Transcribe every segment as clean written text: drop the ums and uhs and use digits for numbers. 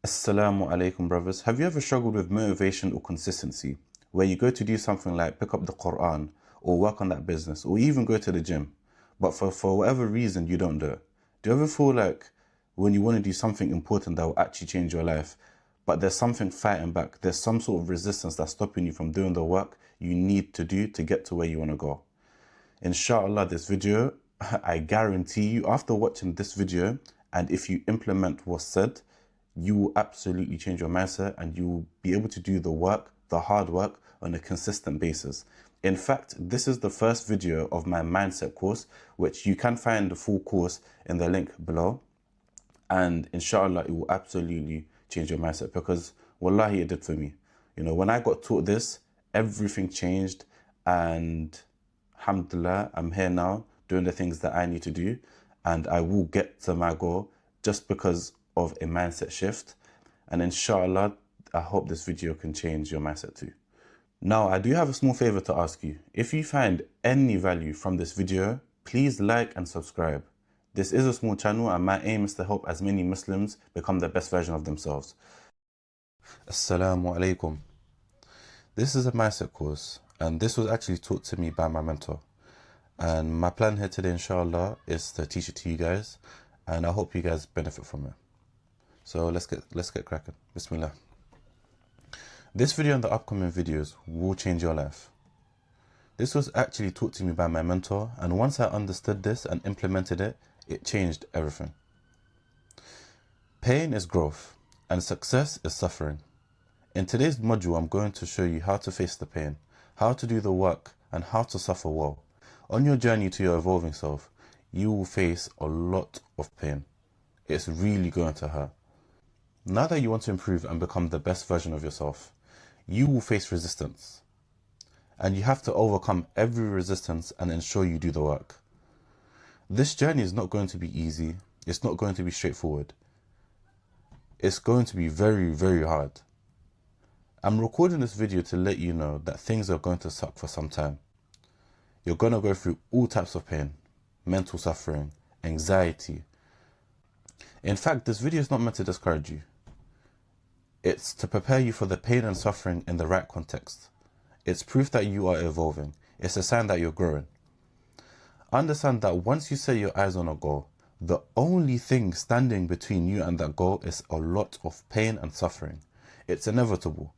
Assalamu alaikum, brothers. Have you ever struggled with motivation or consistency, where you go to do something like pick up the Quran or work on that business or even go to the gym, but for whatever reason you don't do it? Do you ever feel like when you want to do something important that will actually change your life, but there's something fighting back, there's some sort of resistance that's stopping you from doing the work you need to do to get to where you want to go? Inshallah, this video, I guarantee you, after watching this video, and if you implement what's said, you will absolutely change your mindset and you will be able to do the work, the hard work, on a consistent basis. In fact, this is the first video of my mindset course, which you can find the full course in the link below. And inshallah, it will absolutely change your mindset because wallahi, it did for me. You know, when I got taught this, everything changed, and alhamdulillah, I'm here now doing the things that I need to do, and I will get to my goal just because of a mindset shift. And inshallah, I hope this video can change your mindset too. Now, I do have a small favor to ask you. If you find any value from this video, please like and subscribe. This is a small channel and my aim is to help as many Muslims become the best version of themselves. Assalamu alaikum. This is a mindset course, and this was actually taught to me by my mentor. And my plan here today, inshallah, is to teach it to you guys, and I hope you guys benefit from it. So let's get cracking. Bismillah. This video and the upcoming videos will change your life. This was actually taught to me by my mentor, and once I understood this and implemented it, it changed everything. Pain is growth, and success is suffering. In today's module, I'm going to show you how to face the pain, how to do the work, and how to suffer well. On your journey to your evolving self, you will face a lot of pain. It's really going to hurt. Now that you want to improve and become the best version of yourself, you will face resistance. And you have to overcome every resistance and ensure you do the work. This journey is not going to be easy. It's not going to be straightforward. It's going to be very, very hard. I'm recording this video to let you know that things are going to suck for some time. You're going to go through all types of pain, mental suffering, anxiety. In fact, this video is not meant to discourage you. It's to prepare you for the pain and suffering in the right context. It's proof that you are evolving. It's a sign that you're growing. Understand that once you set your eyes on a goal, the only thing standing between you and that goal is a lot of pain and suffering. It's inevitable.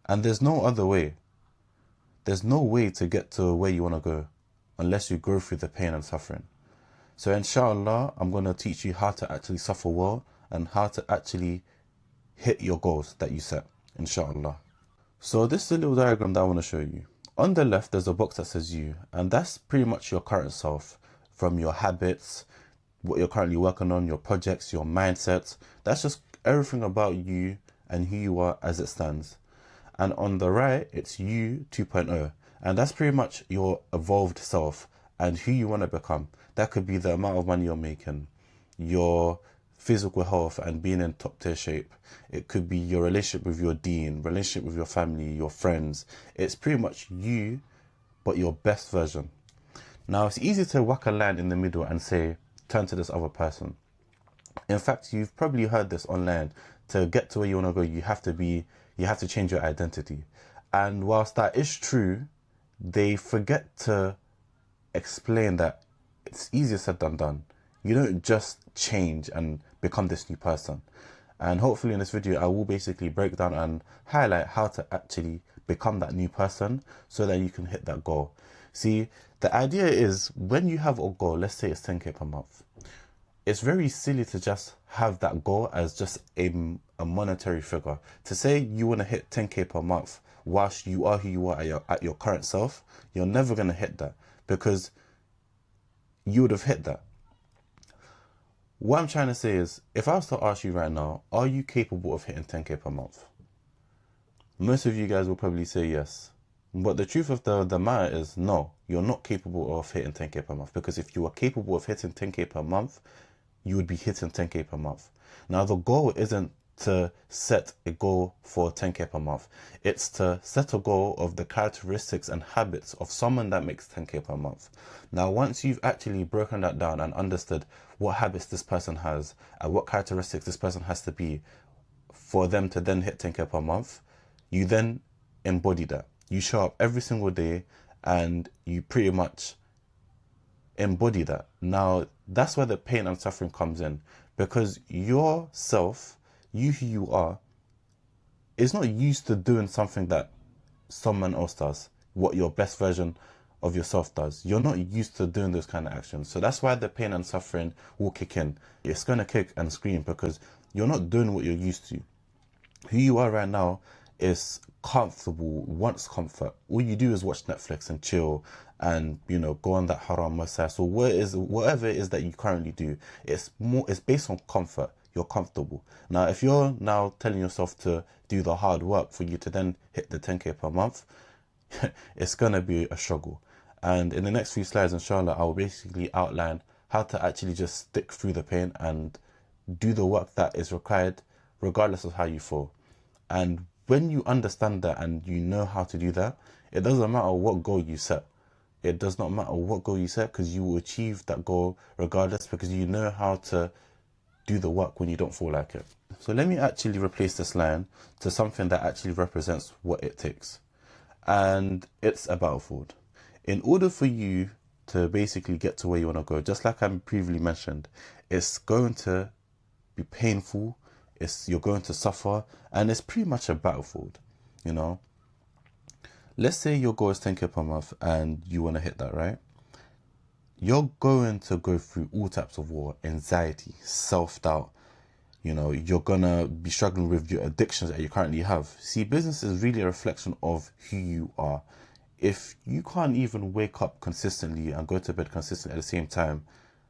And there's no other way. There's no way to get to where you want to go unless you go through the pain and suffering. So inshallah, I'm going to teach you how to actually suffer well and how to actually hit your goals that you set, inshallah. So this is a little diagram that I want to show you. On the left, there's a box that says you, and that's pretty much your current self, from your habits, what you're currently working on, your projects, your mindsets. That's just everything about you and who you are as it stands. And on the right, it's you 2.0, and that's pretty much your evolved self and who you want to become. That could be the amount of money you're making, your physical health and being in top tier shape. It could be your relationship with your dean, relationship with your family, your friends. It's pretty much you, but your best version. Now, it's easy to whack a line in the middle and say, turn to this other person. In fact, you've probably heard this online. To get to where you want to go, you have to change your identity. And whilst that is true, they forget to explain that it's easier said than done. You don't just change and become this new person. And hopefully in this video, I will basically break down and highlight how to actually become that new person so that you can hit that goal. See, the idea is when you have a goal, let's say it's 10K per month, it's very silly to just have that goal as just a monetary figure. To say you want to hit 10K per month whilst you are who you are at your current self, you're never going to hit that because you would have hit that. What I'm trying to say is, if I was to ask you right now, are you capable of hitting 10K per month? Most of you guys will probably say yes. But the truth of the matter is, no, you're not capable of hitting 10K per month. Because if you were capable of hitting 10K per month, you would be hitting 10K per month. Now, the goal isn't to set a goal for 10K per month. It's to set a goal of the characteristics and habits of someone that makes 10K per month. Now, once you've actually broken that down and understood what habits this person has and what characteristics this person has to be, for them to then hit 10K per month, you then embody that. You show up every single day and you pretty much embody that. Now, that's where the pain and suffering comes in, because yourself, you who you are, is not used to doing something that someone else does, what your best version of yourself does. You're not used to doing those kind of actions. So that's why the pain and suffering will kick in. It's going to kick and scream because you're not doing what you're used to. Who you are right now is comfortable, wants comfort. All you do is watch Netflix and chill and, you know, go on that haram massage or whatever it is that you currently do. It's based on comfort. You're comfortable. Now, if you're now telling yourself to do the hard work for you to then hit the 10K per month, it's going to be a struggle. And in the next few slides, inshallah, I'll basically outline how to actually just stick through the pain and do the work that is required, regardless of how you feel. And when you understand that and you know how to do that, it doesn't matter what goal you set. It does not matter what goal you set, because you will achieve that goal regardless, because you know how to do the work when you don't feel like it. So let me actually replace this line to something that actually represents what it takes. And it's a battlefield. In order for you to basically get to where you want to go, just like I previously mentioned, it's going to be painful, you're going to suffer, and it's pretty much a battlefield, you know. Let's say your goal is 10K per month and you want to hit that, right? You're going to go through all types of war, anxiety, self-doubt. You know, you're going to be struggling with your addictions that you currently have. See, business is really a reflection of who you are. If you can't even wake up consistently and go to bed consistently at the same time,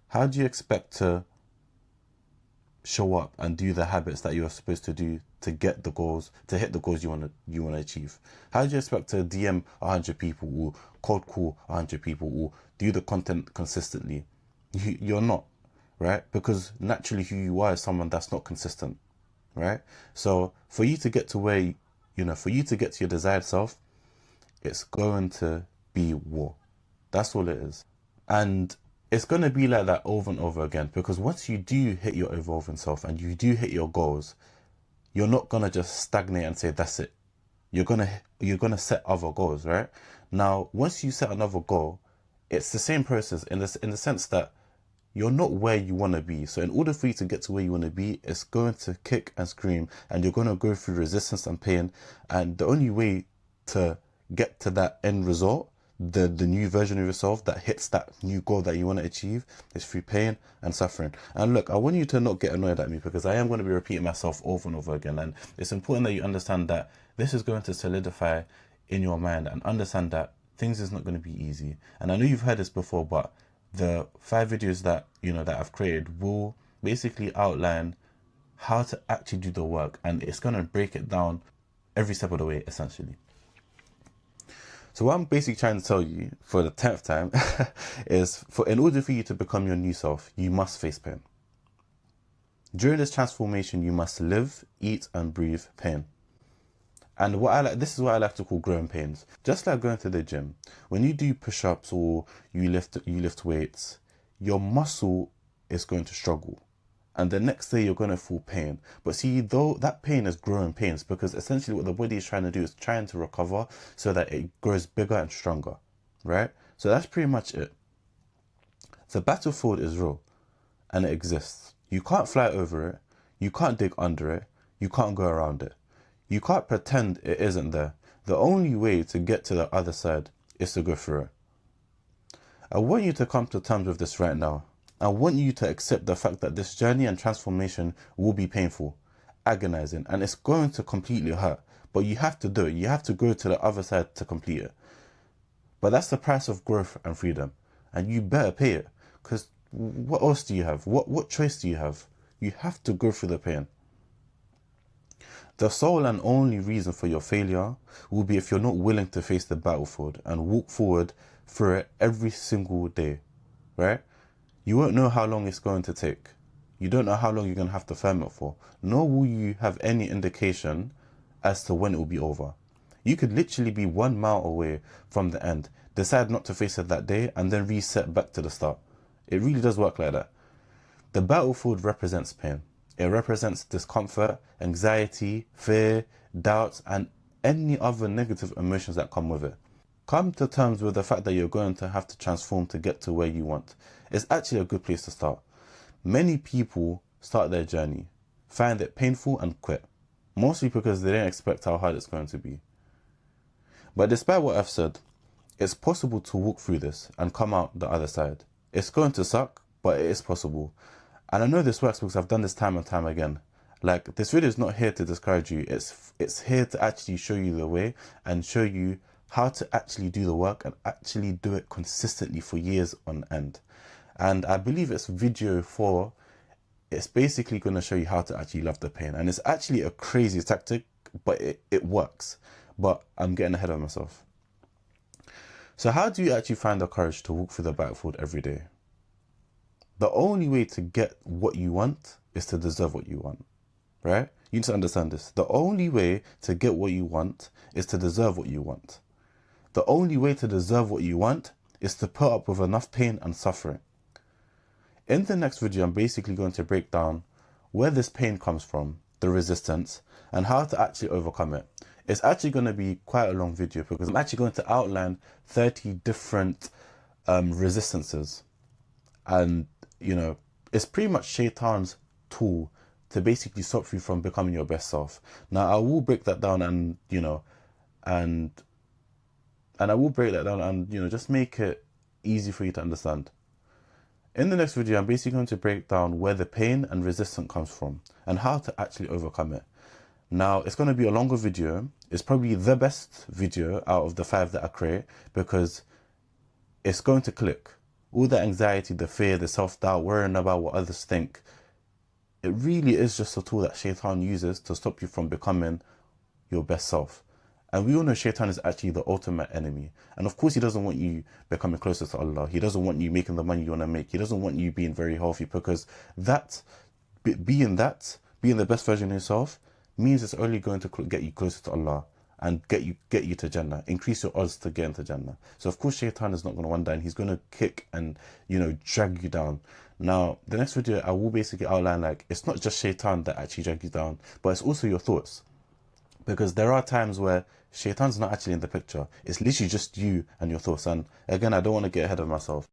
how do you expect to show up and do the habits that you're supposed to do to get the goals, to hit the goals you want to achieve? How do you expect to DM 100 people or cold call 100 people or do the content consistently? You're not, right? Because naturally who you are is someone that's not consistent, right? So for you to get to where, you know, for you to get to your desired self, it's going to be war. That's all it is. And it's going to be like that over and over again, because once you do hit your evolving self and you do hit your goals, you're not going to just stagnate and say, that's it. You're going to set other goals, right? Now, once you set another goal, it's the same process in the sense that you're not where you want to be. So in order for you to get to where you want to be, it's going to kick and scream and you're going to go through resistance and pain. And the only way to get to that end result, the new version of yourself that hits that new goal that you want to achieve, is through pain and suffering. And look, I want you to not get annoyed at me, because I am going to be repeating myself over and over again. And it's important that you understand that this is going to solidify in your mind and understand that things is not going to be easy. And I know you've heard this before, but the 5 videos that, you know, that I've created will basically outline how to actually do the work, and it's going to break it down every step of the way, essentially. So what I'm basically trying to tell you for the 10th time is, in order for you to become your new self, you must face pain. During this transformation, you must live, eat and breathe pain. And this is what I like to call growing pains. Just like going to the gym, when you do push-ups or you lift weights, your muscle is going to struggle. And the next day you're going to feel pain. But see, though that pain is growing pains, because essentially what the body is trying to do is trying to recover so that it grows bigger and stronger, right? So that's pretty much it. The battlefield is real and it exists. You can't fly over it. You can't dig under it. You can't go around it. You can't pretend it isn't there. The only way to get to the other side is to go through it. I want you to come to terms with this right now. I want you to accept the fact that this journey and transformation will be painful, agonizing, and it's going to completely hurt. But you have to do it. You have to go to the other side to complete it. But that's the price of growth and freedom. And you better pay it. Because what else do you have? What choice do you have? You have to go through the pain. The sole and only reason for your failure will be if you're not willing to face the battlefield and walk forward through it every single day, right? You won't know how long it's going to take. You don't know how long you're going to have to firm it for, nor will you have any indication as to when it will be over. You could literally be 1 mile away from the end, decide not to face it that day, and then reset back to the start. It really does work like that. The battlefield represents pain. It represents discomfort, anxiety, fear, doubts, and any other negative emotions that come with it. Come to terms with the fact that you're going to have to transform to get to where you want. It's actually a good place to start. Many people start their journey, find it painful and quit, mostly because they don't expect how hard it's going to be. But despite what I've said, it's possible to walk through this and come out the other side. It's going to suck, but it is possible. And I know this works because I've done this time and time again. Like, this video is not here to discourage you. It's here to actually show you the way and show you how to actually do the work and actually do it consistently for years on end. And I believe it's video 4. It's basically going to show you how to actually love the pain. And it's actually a crazy tactic, but it works. But I'm getting ahead of myself. So how do you actually find the courage to walk through the battlefield every day? The only way to get what you want is to deserve what you want, right? You need to understand this. The only way to get what you want is to deserve what you want. The only way to deserve what you want is to put up with enough pain and suffering. In the next video, I'm basically going to break down where this pain comes from, the resistance, and how to actually overcome it. It's actually going to be quite a long video because I'm actually going to outline 30 different resistances. And, you know, it's pretty much Shaitan's tool to basically stop you from becoming your best self. Now, I will break that down and, you know, and I will break that down and, you know, just make it easy for you to understand. In the next video, I'm basically going to break down where the pain and resistance comes from and how to actually overcome it. Now, it's going to be a longer video. It's probably the best video out of the 5 that I create because it's going to click. All the anxiety, the fear, the self-doubt, worrying about what others think, it really is just a tool that Shaitan uses to stop you from becoming your best self. And we all know Shaitan is actually the ultimate enemy. And of course, he doesn't want you becoming closer to Allah. He doesn't want you making the money you want to make. He doesn't want you being very healthy because being the best version of yourself means it's only going to get you closer to Allah and get you to Jannah, increase your odds to get into Jannah. So of course, Shaitan is not going to want that, and he's going to kick and, you know, drag you down. Now, the next video, I will basically outline, like, it's not just Shaitan that actually drags you down, but it's also your thoughts. Because there are times where Shaitan's not actually in the picture. It's literally just you and your thoughts. And again, I don't want to get ahead of myself.